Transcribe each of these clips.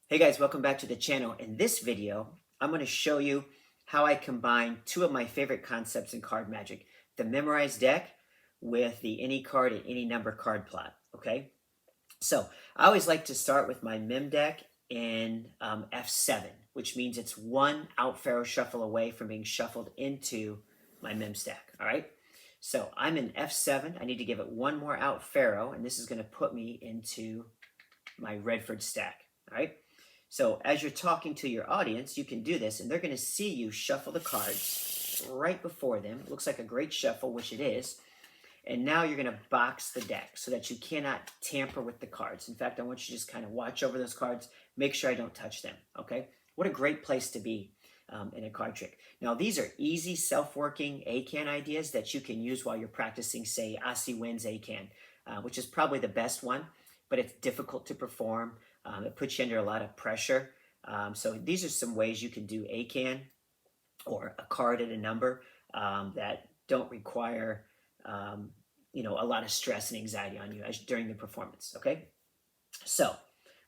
Hey guys, welcome back to the channel. In this video, I'm going to show you how I combine two of my favorite concepts in card magic, the memorized deck with the any card and any number card plot, okay? So I always like to start with my mem deck in F7, which means it's one out pharaoh shuffle away from being shuffled into my mem stack, all right? So I'm in F7. I need to give it one more out pharaoh, and this is going to put me into my Redford stack, all right? So as you're talking to your audience, you can do this, and they're going to see you shuffle the cards right before them. It looks like a great shuffle, which it is. And now you're going to box the deck so that you cannot tamper with the cards. In fact, I want you to just kind of watch over those cards, make sure I don't touch them, okay? What a great place to be in a card trick. Now, these are easy self-working ACAAN ideas that you can use while you're practicing, say, Aussie wins ACAAN, which is probably the best one, but it's difficult to perform. It puts you under a lot of pressure. So these are some ways you can do ACAAN or a card and a number that don't require a lot of stress and anxiety on you during the performance, okay? So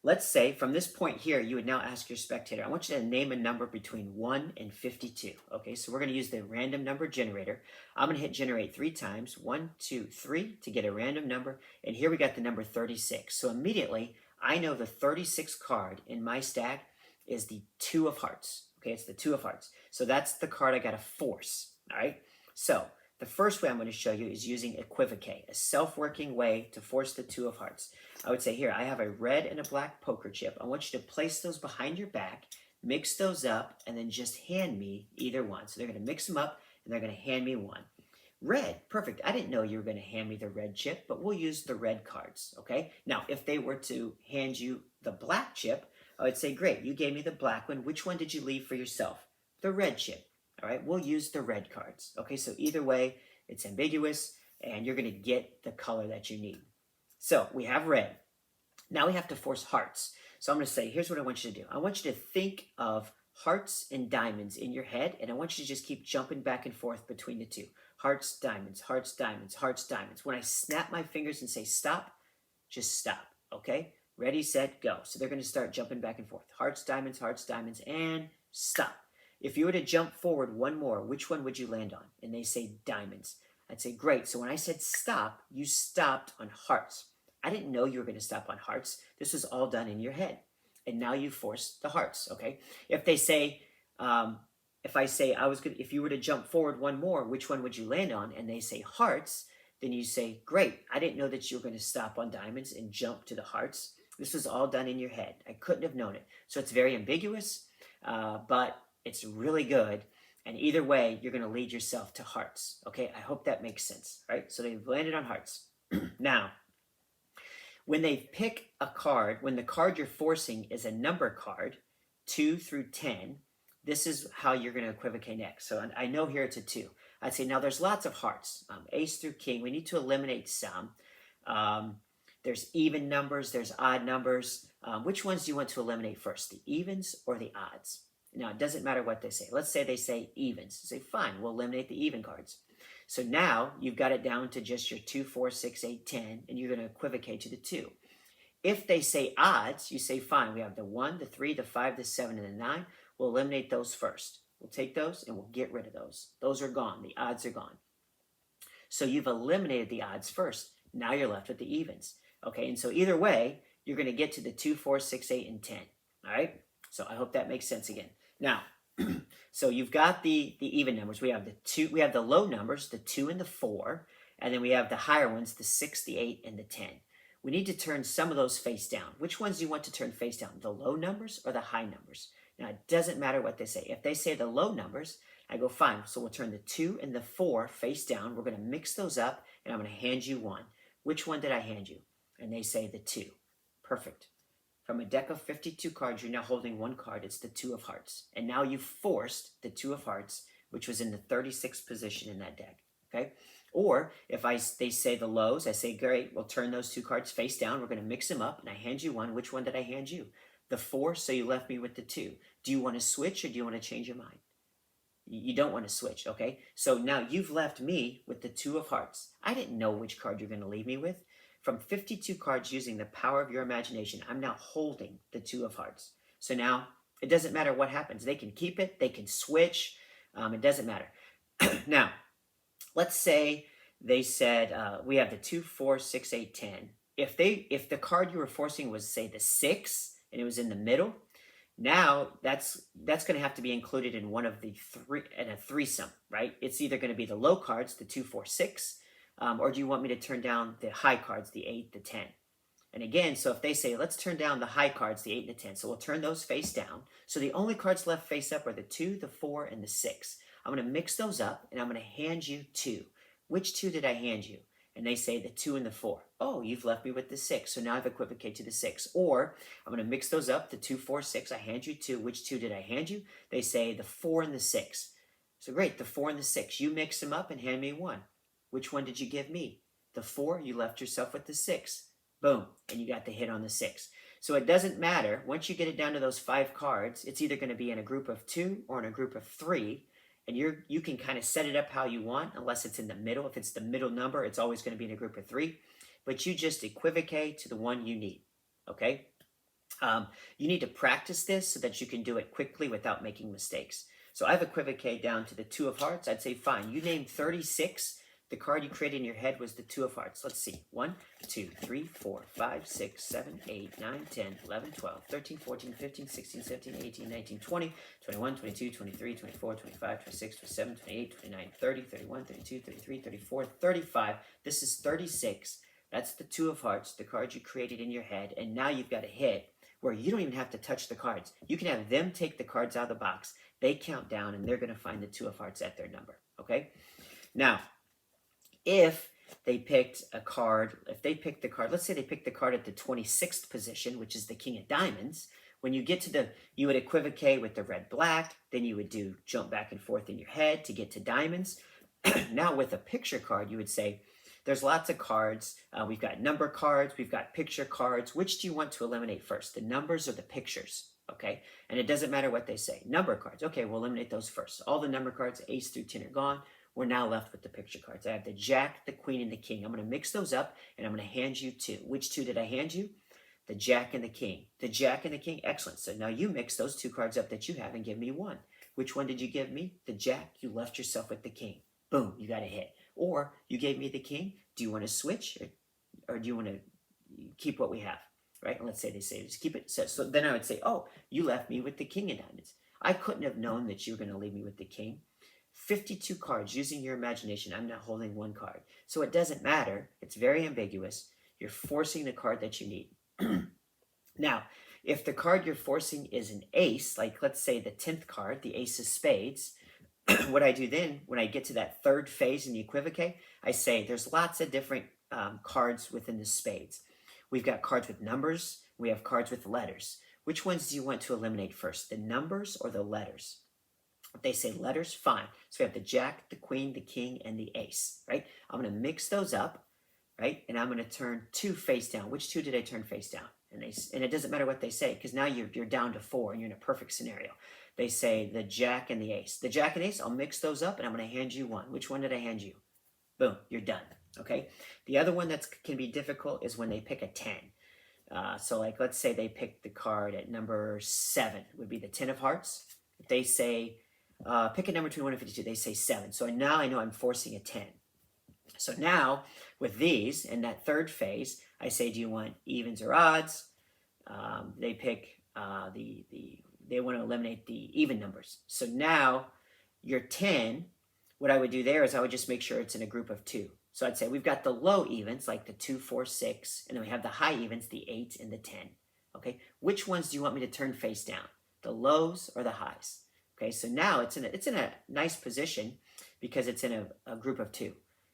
let's say from this point here, you would now ask your spectator, I want you to name a number between 1 and 52, okay? So we're going to use the random number generator. I'm going to hit generate 3 times, 1, 2, 3, to get a random number, and here we got the number 36. So immediately, I know the 36th card in my stack is the 2 of hearts, okay? It's the 2 of hearts. So that's the card I got to force, all right? So the first way I'm going to show you is using equivoque, a self-working way to force the 2 of hearts. I would say here, I have a red and a black poker chip. I want you to place those behind your back, mix those up, and then just hand me either one. So they're going to mix them up, and they're going to hand me one. Red, perfect. I didn't know you were going to hand me the red chip, but we'll use the red cards, okay? Now, if they were to hand you the black chip, I would say, great, you gave me the black one. Which one did you leave for yourself? The red chip, all right? We'll use the red cards, okay? So either way, it's ambiguous, and you're going to get the color that you need. So we have red. Now we have to force hearts. So I'm going to say, here's what I want you to do. I want you to think of hearts and diamonds in your head, and I want you to just keep jumping back and forth between the two. Hearts, diamonds, hearts, diamonds, hearts, diamonds. When I snap my fingers and say stop, just stop, okay? Ready, set, go. So they're going to start jumping back and forth. Hearts, diamonds, and stop. If you were to jump forward one more, which one would you land on? And they say diamonds. I'd say, great. So when I said stop, you stopped on hearts. I didn't know you were going to stop on hearts. This was all done in your head. And now you force the hearts, okay? If they say, if you were to jump forward one more, which one would you land on? And they say hearts, then you say, great, I didn't know that you were going to stop on diamonds and jump to the hearts. This was all done in your head. I couldn't have known it. So it's very ambiguous, but it's really good. And either way, you're going to lead yourself to hearts, okay? I hope that makes sense, right? So they've landed on hearts. Now, when they pick a card, when the card you're forcing is a number card, 2 through 10, this is how you're going to equivocate next. So I know here it's a 2. I'd say now there's lots of hearts, ace through king. We need to eliminate some. There's even numbers, there's odd numbers. Which ones do you want to eliminate first, the evens or the odds? Now, it doesn't matter what they say. Let's say they say evens. Say, fine, we'll eliminate the even cards. So now you've got it down to just your 2, 4, 6, 8, 10, and you're going to equivocate to the 2. If they say odds, you say, fine, we have the 1, the 3, the 5, the 7, and the 9. We'll eliminate those first. We'll take those and we'll get rid of those. Those are gone. The odds are gone. So you've eliminated the odds first. Now you're left with the evens. Okay, and so either way, you're going to get to the 2, 4, 6, 8, and 10. All right? So I hope that makes sense again. Now, so you've got the even numbers. We have the 2, we have the low numbers, the 2 and the 4, and then we have the higher ones, the 6, the 8, and the 10. We need to turn some of those face down. Which ones do you want to turn face down? The low numbers or the high numbers? Now, it doesn't matter what they say. If they say the low numbers, I go, fine. So we'll turn the 2 and the 4 face down. We're going to mix those up, and I'm going to hand you one. Which one did I hand you? And they say the 2. Perfect. From a deck of 52 cards, you're now holding one card. It's the 2 of hearts. And now you've forced the 2 of hearts, which was in the 36th position in that deck. Okay? Or if they say the lows, I say, great, we'll turn those 2 cards face down. We're going to mix them up, and I hand you one. Which one did I hand you? The 4, so you left me with the 2. Do you want to switch or do you want to change your mind? You don't want to switch, okay? So now you've left me with the 2 of hearts. I didn't know which card you're going to leave me with. From 52 cards using the power of your imagination, I'm now holding the 2 of hearts. So now it doesn't matter what happens. They can keep it, they can switch, it doesn't matter. Now, let's say they said we have the 2, 4, 6, 8, 10. If the card you were forcing was, say, the 6 and it was in the middle, now that's going to have to be included in one of the three, in a threesome, right? It's either going to be the low cards, the 2, 4, 6, or do you want me to turn down the high cards, the 8, the 10? And again, so if they say, let's turn down the high cards, the 8 and the 10, so we'll turn those face down. So the only cards left face up are the 2, the 4, and the 6. I'm going to mix those up, and I'm going to hand you 2. Which 2 did I hand you? And they say the 2 and the 4. Oh, you've left me with the 6, so now I've equivocated to the 6. Or I'm going to mix those up, the 2, 4, 6. I hand you 2. Which 2 did I hand you? They say the 4 and the 6. So great, the 4 and the 6. You mix them up and hand me 1. Which one did you give me? The 4, you left yourself with the 6. Boom, and you got the hit on the 6. So it doesn't matter. Once you get it down to those 5 cards, it's either going to be in a group of 2 or in a group of 3. And you can kind of set it up how you want, unless it's in the middle. If it's the middle number, it's always going to be in a group of 3. But you just equivocate to the one you need, okay? You need to practice this so that you can do it quickly without making mistakes. So I've equivocated down to the 2 of hearts. I'd say, fine, you named 36. The card you created in your head was the 2 of hearts. Let's see. 1, 2, 3, 4, 5, 6, 7, 8, 9, 10, 11, 12, 13, 14, 15, 16, 17, 18, 19, 20, 21, 22, 23, 24, 25, 26, 27, 28, 29, 30, 31, 32, 33, 34, 35. This is 36. That's the 2 of hearts, the card you created in your head. And now you've got a hit where you don't even have to touch the cards. You can have them take the cards out of the box. They count down, and they're going to find the 2 of hearts at their number, okay? Now, if they picked a card, let's say they picked the card at the 26th position, which is the king of diamonds. When you get to you would equivocate with the red black, then you would do jump back and forth in your head to get to diamonds. Now with a picture card, you would say, there's lots of cards. We've got number cards, we've got picture cards. Which do you want to eliminate first, the numbers or the pictures? Okay, and it doesn't matter what they say. Number cards, okay, we'll eliminate those first. All the number cards, ace through 10 are gone. We're now left with the picture cards. I have the jack, the queen, and the king. I'm going to mix those up, and I'm going to hand you 2. Which 2 did I hand you? The jack and the king. The jack and the king, excellent. So now you mix those 2 cards up that you have and give me 1. Which one did you give me? The jack. You left yourself with the king. Boom, you got a hit. Or you gave me the king. Do you want to switch, or do you want to keep what we have? Right? And let's say they say, just keep it. So then I would say, oh, you left me with the king of diamonds. I couldn't have known that you were going to leave me with the king. 52 cards, using your imagination. I'm not holding 1 card. So it doesn't matter. It's very ambiguous. You're forcing the card that you need. Now, if the card you're forcing is an ace, like let's say the 10th card, the ace of spades, what I do then, when I get to that 3rd phase in the equivocate, I say there's lots of different cards within the spades. We've got cards with numbers. We have cards with letters. Which ones do you want to eliminate first, the numbers or the letters? If they say letters, fine. So we have the jack, the queen, the king, and the ace, right? I'm going to mix those up, right? And I'm going to turn 2 face down. Which 2 did I turn face down? And it doesn't matter what they say, because now you're down to 4, and you're in a perfect scenario. They say the jack and the ace. The jack and ace, I'll mix those up, and I'm going to hand you 1. Which one did I hand you? Boom, you're done, okay? The other one that can be difficult is when they pick a 10. So like, let's say they pick the card at number 7, would be the 10 of hearts. If they say, pick a number between 1 and 52. They say 7. So now I know I'm forcing a 10. So now with these, in that 3rd phase, I say, do you want evens or odds? They pick they want to eliminate the even numbers. So now your 10, what I would do there is I would just make sure it's in a group of 2. So I'd say we've got the low evens, like the 2, 4, 6, and then we have the high evens, the 8 and the 10. Okay, which ones do you want me to turn face down? The lows or the highs? Okay, so now it's in a nice position because it's in a group of 2.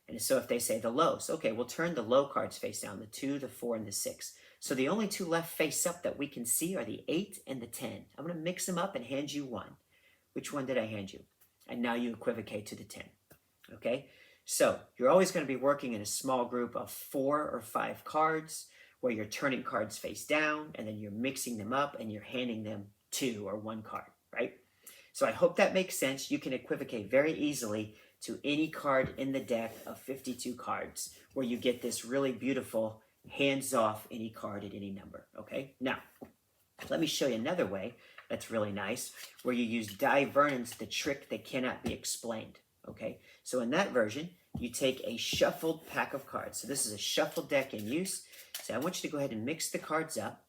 And so if they say the lows, okay, we'll turn the low cards face down, the 2, the 4, and the 6. So the only 2 left face up that we can see are the 8 and the 10. I'm going to mix them up and hand you 1. Which one did I hand you? And now you equivocate to the 10. Okay, so you're always going to be working in a small group of 4 or 5 cards where you're turning cards face down, and then you're mixing them up and you're handing them 2 or 1 card, right? So I hope that makes sense. You can equivocate very easily to any card in the deck of 52 cards where you get this really beautiful hands-off any card at any number, okay? Now, Let me show you another way that's really nice, where you use divergence, the trick that cannot be explained. Okay, so in that version, you take a shuffled pack of cards. So this is a shuffled deck in use. So I want you to go ahead and mix the cards up.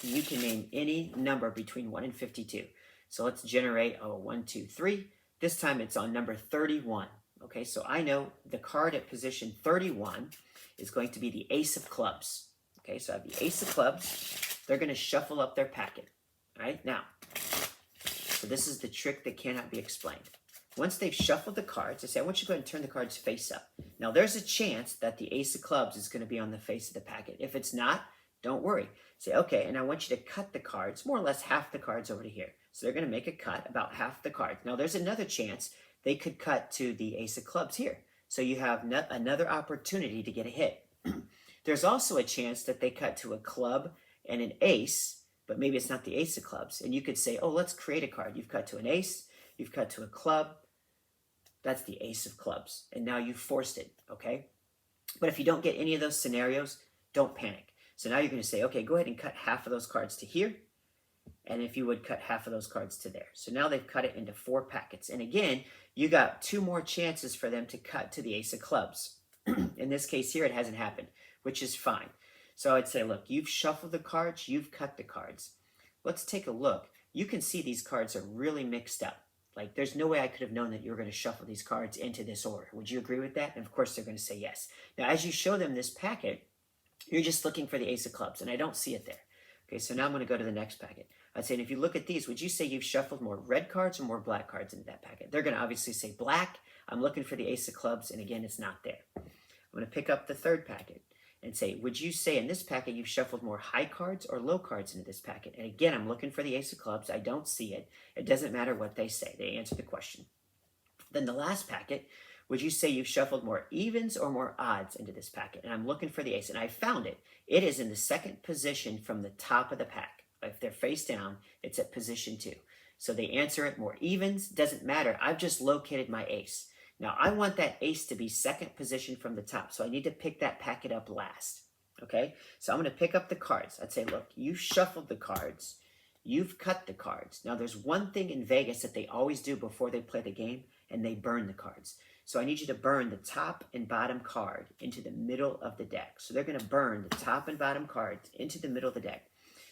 You can name any number between 1 and 52. So let's generate, 1, 2, 3. This time it's on number 31. Okay, so I know the card at position 31 is going to be the ace of clubs. Okay, so I have the ace of clubs. They're going to shuffle up their packet. All right, now, so this is the trick that cannot be explained. Once they've shuffled the cards, I say, I want you to go ahead and turn the cards face up. Now, there's a chance that the ace of clubs is going to be on the face of the packet. If it's not, don't worry. Say, okay, and I want you to cut the cards, more or less half the cards over to here. So they're going to make a cut about half the cards. Now, there's another chance they could cut to the ace of clubs here. So you have another opportunity to get a hit. There's also a chance that they cut to a club and an ace, but maybe it's not the ace of clubs. And you could say, oh, let's create a card. You've cut to an ace, you've cut to a club. That's the ace of clubs. And now you've forced it, okay? But if you don't get any of those scenarios, don't panic. So now you're going to say, okay, go ahead and cut half of those cards to here. And if you would, cut half of those cards to there. So now they've cut it into 4 packets. And again, you got 2 more chances for them to cut to the ace of clubs. In this case here, it hasn't happened, which is fine. So I'd say, look, you've shuffled the cards, you've cut the cards. Let's take a look. You can see these cards are really mixed up. Like, there's no way I could have known that you were going to shuffle these cards into this order. Would you agree with that? And of course, they're going to say yes. Now, as you show them this packet, you're just looking for the ace of clubs, and I don't see it there. Okay, so now I'm going to go to the next packet. I'd say, and if you look at these, would you say you've shuffled more red cards or more black cards into that packet? They're going to obviously say black. I'm looking for the ace of clubs, and again, it's not there. I'm going to pick up the third packet and say, would you say in this packet you've shuffled more high cards or low cards into this packet? And again, I'm looking for the ace of clubs. I don't see it. It doesn't matter what they say. They answer the question. Then the last packet, would you say you've shuffled more evens or more odds into this packet? And I'm looking for the ace, and I found it. It is in the second position from the top of the pack. If they're face down, it's at position 2. So they answer it more evens. Doesn't matter. I've just located my ace. Now, I want that ace to be second position from the top, so I need to pick that packet up last, okay? So I'm going to pick up the cards. I'd say, look, you've shuffled the cards. You've cut the cards. Now, there's one thing in Vegas that they always do before they play the game, and they burn the cards. So I need you to burn the top and bottom card into the middle of the deck. So they're going to burn the top and bottom cards into the middle of the deck.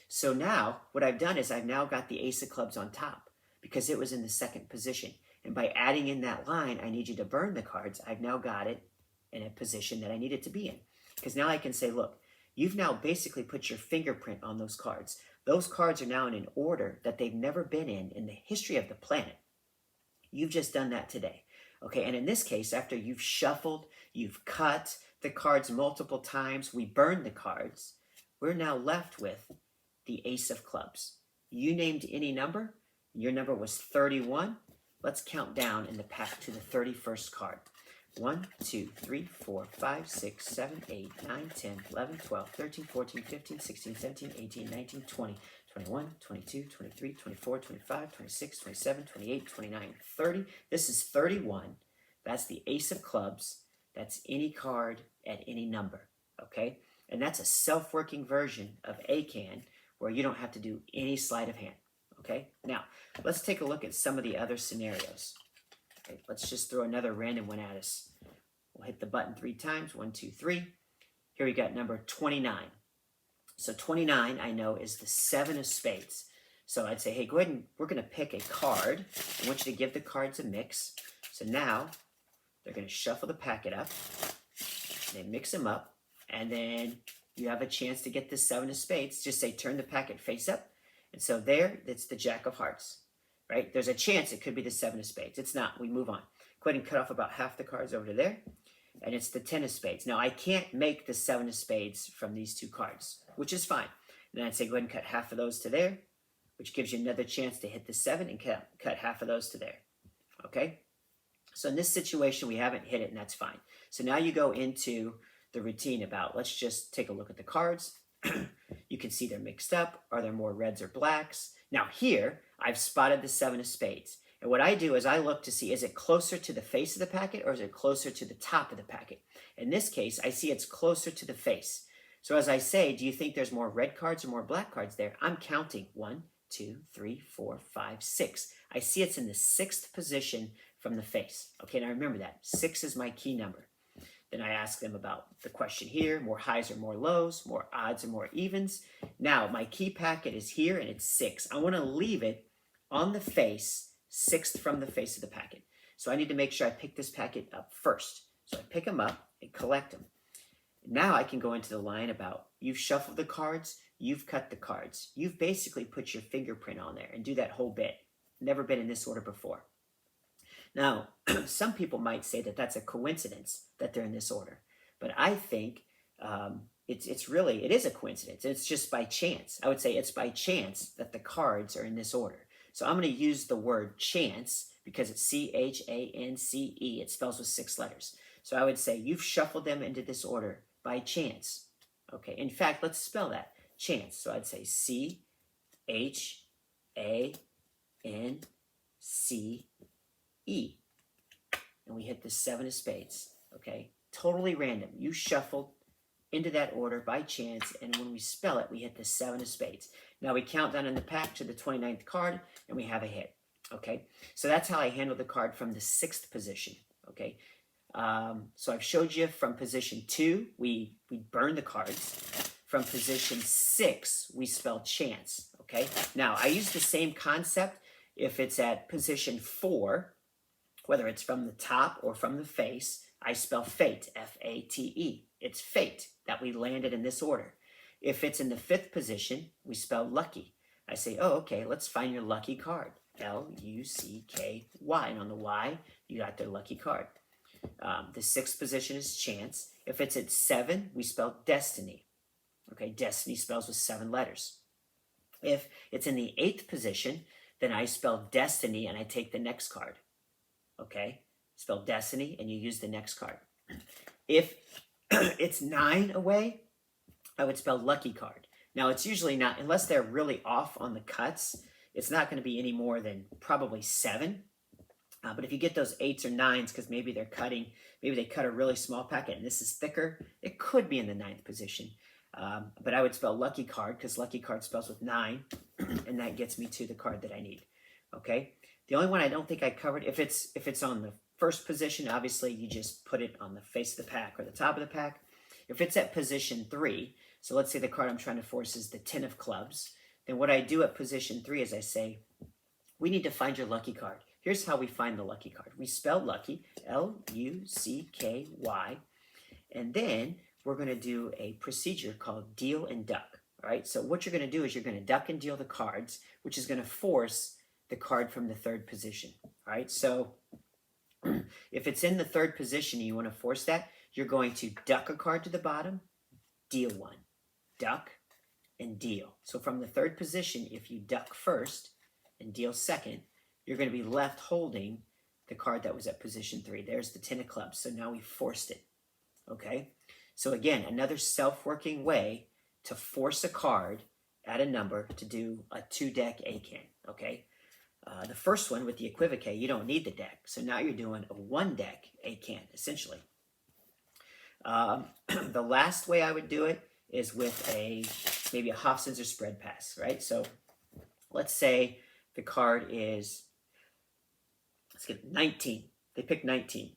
So now, what I've done is I've now got the ace of clubs on top because it was in the second position. And by adding in that line, I need you to burn the cards. I've now got it in a position that I need it to be in. Because now I can say, look, you've now basically put your fingerprint on those cards. Those cards are now in an order that they've never been in the history of the planet. You've just done that today. Okay, and in this case, after you've shuffled, you've cut the cards multiple times, we burned the cards, we're now left with the ace of clubs. You named any number. Your number was 31. Let's count down in the pack to the 31st card. 1, 2, 3, 4, 5, 6, 7, 8, 9, 10, 11, 12, 13, 14, 15, 16, 17, 18, 19, 20, 21, 22, 23, 24, 25, 26, 27, 28, 29, 30. This is 31. That's the ace of clubs. That's any card at any number, okay? And that's a self-working version of ACAAN where you don't have to do any sleight of hand. Okay, now let's take a look at some of the other scenarios. Okay, let's just throw another random one at us. We'll hit the button 3 times. 1, 2, 3. Here we got number 29. So 29, I know, is the 7 of spades. So I'd say, hey, go ahead and we're going to pick a card. I want you to give the cards a mix. So now they're going to shuffle the packet up. They mix them up. And then you have a chance to get the 7 of spades. Just say, turn the packet face up. And so there, it's the Jack of Hearts, right? There's a chance it could be the 7 of spades. It's not. We move on. Go ahead and cut off about half the cards over to there. And it's the 10 of spades. Now, I can't make the 7 of spades from these 2 cards, which is fine. And then I'd say go ahead and cut half of those to there, which gives you another chance to hit the 7 and cut half of those to there, okay? So in this situation, we haven't hit it, and that's fine. So now you go into the routine about, let's just take a look at the cards. You can see they're mixed up. Are there more reds or blacks? Now here, I've spotted the 7 of spades. And what I do is I look to see, is it closer to the face of the packet or is it closer to the top of the packet? In this case, I see it's closer to the face. So as I say, do you think there's more red cards or more black cards there? I'm counting 1, 2, 3, 4, 5, 6. I see it's in the 6th position from the face. Okay, now remember that. 6 is my key number. Then I ask them about the question here, more highs or more lows, more odds or more evens. Now, my key packet is here and it's 6. I want to leave it on the face, 6th from the face of the packet. So I need to make sure I pick this packet up first. So I pick them up and collect them. Now I can go into the line about you've shuffled the cards, you've cut the cards. You've basically put your fingerprint on there and do that whole bit. Never been in this order before. Now, some people might say that that's a coincidence that they're in this order, but I think it is a coincidence. It's just by chance. I would say it's by chance that the cards are in this order. So I'm going to use the word chance because it's C-H-A-N-C-E. It spells with 6 letters. So I would say you've shuffled them into this order by chance. Okay. In fact, let's spell that chance. So I'd say C-H-A-N-C-E. And we hit the 7 of spades. Okay. Totally random. You shuffled into that order by chance, and when we spell it, we hit the 7 of spades. Now we count down in the pack to the 29th card, and we have a hit. Okay, so that's how I handle the card from the 6th position. Okay, so I've showed you from position 2, we burn the cards. From position 6, we spell chance. Okay, now I use the same concept if it's at position 4, whether it's from the top or from the face. I spell fate, F-A-T-E. It's fate that we landed in this order. If it's in the 5th position, we spell lucky. I say, oh, okay, let's find your lucky card. L-U-C-K-Y. And on the Y, you got their lucky card. The 6th position is chance. If it's at 7, we spell destiny. Okay, destiny spells with 7 letters. If it's in the 8th position, then I spell destiny and I take the next card. Okay, spell destiny and you use the next card. If it's 9 away, I would spell lucky card. Now it's usually not, unless they're really off on the cuts, it's not going to be any more than probably 7. But if you get those 8s or 9s, because maybe they're cutting, maybe they cut a really small packet and this is thicker, it could be in the 9th position. But I would spell lucky card because lucky card spells with 9, and that gets me to the card that I need. Okay. The only one I don't think I covered, if it's on the 1st position, obviously you just put it on the face of the pack or the top of the pack. If it's at position 3, so let's say the card I'm trying to force is the 10 of clubs, then what I do at position 3 is I say, we need to find your lucky card. Here's how we find the lucky card. We spell lucky, L-U-C-K-Y, and then we're going to do a procedure called deal and duck. All right, so what you're going to do is you're going to duck and deal the cards, which is going to force the card from the 3rd position. All right, so if it's in the 3rd position and you want to force that, you're going to duck a card to the bottom, deal 1, duck, and deal. So from the 3rd position, if you duck first and deal 2nd, you're going to be left holding the card that was at position 3. There's the 10 of clubs. So now we forced it. Okay? So again, another self-working way to force a card at a number to do a 2-deck ACAAN. Okay? The first one with the equivoque, you don't need the deck. So now you're doing a 1-deck ACAAN, essentially. The last way I would do it is with maybe a Hofzinser spread pass, right? So let's say the card is, let's get 19. They pick 19.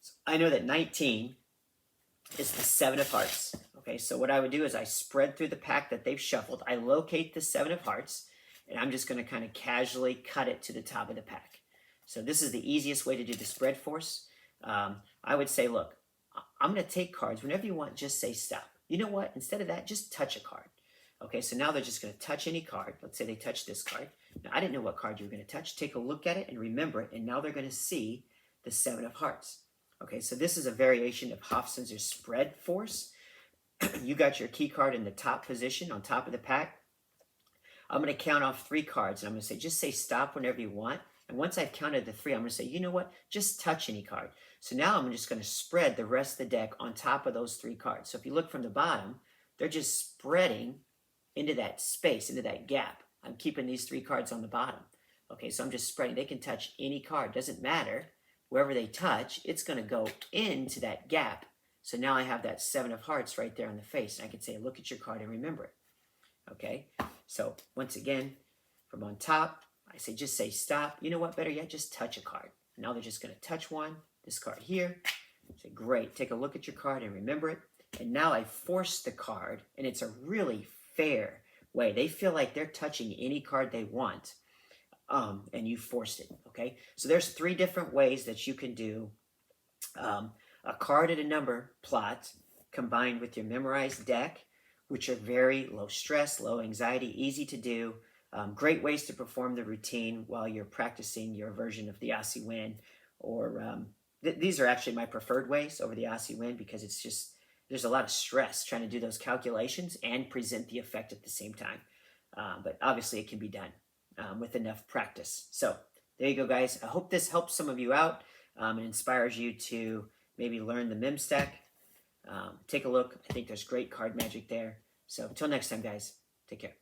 So I know that 19 is the 7 of hearts. Okay, so what I would do is I spread through the pack that they've shuffled. I locate the 7 of hearts, and I'm just going to kind of casually cut it to the top of the pack. So this is the easiest way to do the spread force. I would say, look, I'm going to take cards. Whenever you want, just say stop. You know what? Instead of that, just touch a card. Okay, so now they're just going to touch any card. Let's say they touch this card. Now, I didn't know what card you were going to touch. Take a look at it and remember it, and now they're going to see the 7 of hearts. Okay, so this is a variation of Hofzinser Spread Force. You got your key card in the top position on top of the pack. I'm going to count off 3 cards, and I'm going to say, just say stop whenever you want. And once I've counted the 3, I'm going to say, you know what? Just touch any card. So now I'm just going to spread the rest of the deck on top of those 3 cards. So if you look from the bottom, they're just spreading into that space, into that gap. I'm keeping these 3 cards on the bottom. Okay, so I'm just spreading. They can touch any card. Doesn't matter. Wherever they touch, it's going to go into that gap. So now I have that 7 of hearts right there on the face. And I can say, look at your card and remember it. Okay, so once again, from on top, I say, just say stop. You know what, better yet, just touch a card. Now they're just going to touch one, this card here. Say, great, take a look at your card and remember it. And now I force the card, and it's a really fair way. They feel like they're touching any card they want, and you forced it, okay? So there's 3 different ways that you can do a card and a number plot combined with your memorized deck, which are very low stress, low anxiety, easy to do. Great ways to perform the routine while you're practicing your version of the ACAAN, or these are actually my preferred ways over the ACAAN because it's just, there's a lot of stress trying to do those calculations and present the effect at the same time. But obviously it can be done with enough practice. So there you go, guys. I hope this helps some of you out and inspires you to maybe learn the mem stack. Take a look. I think there's great card magic there. So until next time, guys, take care.